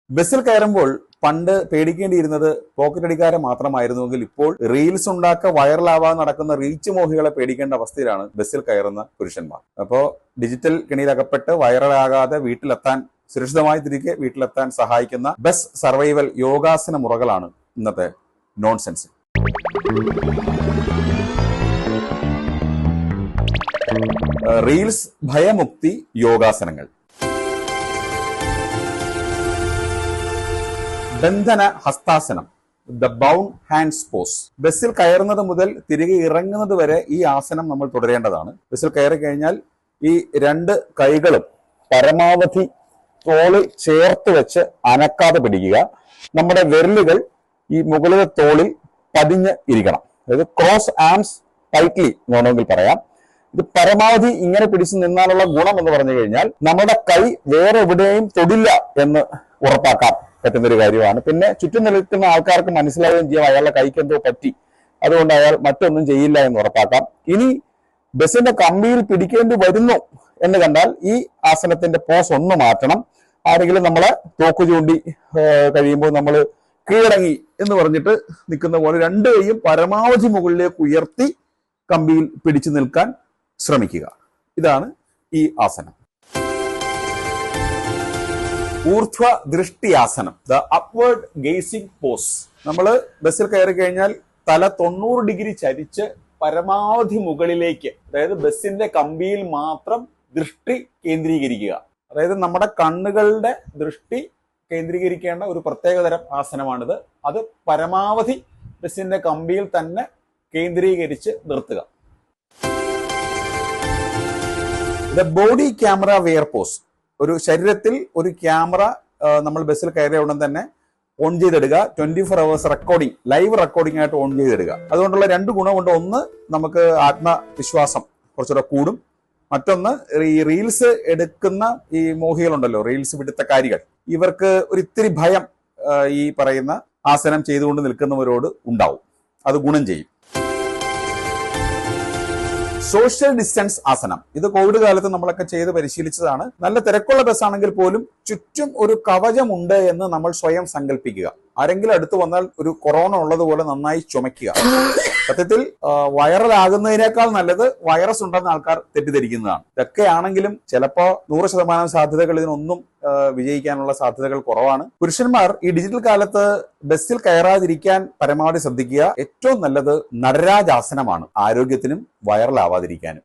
ബസ്സിൽ കയറുമ്പോൾ പണ്ട് പേടിക്കേണ്ടിയിരുന്നത് പോക്കറ്റ് അടിക്കാരെ മാത്രമായിരുന്നുവെങ്കിൽ ഇപ്പോൾ റീൽസ് ഉണ്ടാക്ക വൈറലാവാൻ നടക്കുന്ന റീച്ച് മോഹികളെ പേടിക്കേണ്ട അവസ്ഥയിലാണ് ബസ്സിൽ കയറുന്ന പുരുഷന്മാർ. അപ്പോൾ ഡിജിറ്റൽ കെണിയിലകപ്പെട്ട് വൈറലാകാതെ വീട്ടിലെത്താൻ, സുരക്ഷിതമായി തിരികെ വീട്ടിലെത്താൻ സഹായിക്കുന്ന ബസ് സർവൈവൽ യോഗാസന മുറകളാണ് ഇന്നത്തെ നോൺസെൻസ്. റീൽസ് ഭയമുക്തി യോഗാസനങ്ങൾ. ബന്ധന ഹസ്താസനം, ദ ബൗണ്ട് ഹാൻഡ്സ് പോസ്. ബസ്സിൽ കയറുന്നത് മുതൽ തിരികെ ഇറങ്ങുന്നത് വരെ ഈ ആസനം നമ്മൾ തുടരേണ്ടതാണ്. ബസ്സിൽ കയറി കഴിഞ്ഞാൽ ഈ രണ്ട് കൈകളും പരമാവധി തോളിൽ ചേർത്ത് വെച്ച് അനക്കാതെ പിടിക്കുക. നമ്മുടെ വിരലുകൾ ഈ മുകളിലെ തോളിൽ പതിഞ്ഞ് ഇരിക്കണം. അതായത് ക്രോസ് ആംസ് ടൈറ്റ്ലി എന്ന് വേണമെങ്കിൽ പറയാം. ഇത് പരമാവധി ഇങ്ങനെ പിടിച്ചു നിന്നാലുള്ള ഗുണം എന്ന് പറഞ്ഞു കഴിഞ്ഞാൽ നമ്മുടെ കൈ വേറെ എവിടെയും തൊടില്ല എന്ന് ഉറപ്പാക്കാൻ പറ്റുന്നൊരു കാര്യമാണ്. പിന്നെ ചുറ്റും നിൽക്കുന്ന ആൾക്കാർക്ക് മനസ്സിലാവുകയും ചെയ്യാം അയാളുടെ കൈക്ക് എന്തോ പറ്റി, അതുകൊണ്ട് അയാൾ മറ്റൊന്നും ചെയ്യില്ല എന്ന് ഉറപ്പാക്കാം. ഇനി ബസ്സിന്റെ കമ്പിയിൽ പിടിക്കേണ്ടി വരുന്നു എന്ന് കണ്ടാൽ ഈ ആസനത്തിന്റെ പോസ് ഒന്ന് മാറ്റണം. ആരെങ്കിലും നമ്മളെ തോക്ക് ചൂണ്ടി കഴിയുമ്പോൾ നമ്മൾ കീഴടങ്ങി എന്ന് പറഞ്ഞിട്ട് നിൽക്കുന്ന പോലെ രണ്ട് കൈയും പരമാവധി മുകളിലേക്ക് ഉയർത്തി കമ്പിയിൽ പിടിച്ചു നിൽക്കാൻ ശ്രമിക്കുക. ഇതാണ് ഈ ആസനം. ഊർധ്വ ദൃഷ്ടിയാസനം, ദ അപ്വേർഡ് ഗേസിംഗ് പോസ്. നമ്മൾ ബസ്സിൽ കയറി കഴിഞ്ഞാൽ തല 90 ഡിഗ്രി ചരിച്ച് പരമാവധി മുകളിലേക്ക്, അതായത് ബസ്സിന്റെ കമ്പിയിൽ മാത്രം ദൃഷ്ടി കേന്ദ്രീകരിക്കുക. അതായത് നമ്മുടെ കണ്ണുകളുടെ ദൃഷ്ടി കേന്ദ്രീകരിക്കേണ്ട ഒരു പ്രത്യേകതരം ആസനമാണിത്. അത് പരമാവധി ബസ്സിന്റെ കമ്പിയിൽ തന്നെ കേന്ദ്രീകരിച്ച് നിർത്തുക. The body camera wear pose. ഒരു ശരീരത്തിൽ ഒരു ക്യാമറ നമ്മൾ ബസ്സിൽ കയറിയ ഉടൻ തന്നെ ഓൺ ചെയ്തിടുക. 24 hours റെക്കോർഡിംഗ്, ലൈവ് റെക്കോർഡിംഗ് ആയിട്ട് ഓൺ ചെയ്തിടുക. അതുകൊണ്ടുള്ള രണ്ട് ഗുണമുണ്ട്. ഒന്ന്, നമുക്ക് ആത്മവിശ്വാസം കുറച്ചുകൂടെ കൂടും. മറ്റൊന്ന്, ഈ റീൽസ് എടുക്കുന്ന ഈ മോഹികളുണ്ടല്ലോ, റീൽസ് പിടുത്തക്കാരികൾ, ഇവർക്ക് ഒരു ഇത്തിരി ഭയം ഈ പറയുന്ന ആസനം ചെയ്തുകൊണ്ട് നിൽക്കുന്നവരോട് ഉണ്ടാവും. അത് ഗുണം ചെയ്യും. സോഷ്യൽ ഡിസ്റ്റൻസ് ആസനം. ഇത് കോവിഡ് കാലത്ത് നമ്മളൊക്കെ ചെയ്ത് പരിശീലിച്ചതാണ്. നല്ല തിരക്കുള്ള ബസ്സാണെങ്കിൽ പോലും ചുറ്റും ഒരു കവചമുണ്ട് എന്ന് നമ്മൾ സ്വയം സങ്കല്പിക്കുക. ആരെങ്കിലും അടുത്ത് വന്നാൽ ഒരു കൊറോണ ഉള്ളതുപോലെ നന്നായി ചുമയ്ക്കുക. സത്യത്തിൽ വൈറലാകുന്നതിനേക്കാൾ നല്ലത് വൈറസ് ഉണ്ടെന്ന് ആൾക്കാർ തെറ്റിദ്ധരിക്കുന്നതാണ്. ഇതൊക്കെ ആണെങ്കിലും ചിലപ്പോൾ 100% സാധ്യതകൾ ഇതിനൊന്നും വിജയിക്കാനുള്ള സാധ്യതകൾ കുറവാണ്. പുരുഷന്മാർ ഈ ഡിജിറ്റൽ കാലത്ത് ബസ്സിൽ കയറാതിരിക്കാൻ പരമാവധി ശ്രദ്ധിക്കുക. ഏറ്റവും നല്ലത് നടരാജാസനമാണ്, ആരോഗ്യത്തിനും വൈറലാവാതിരിക്കാനും.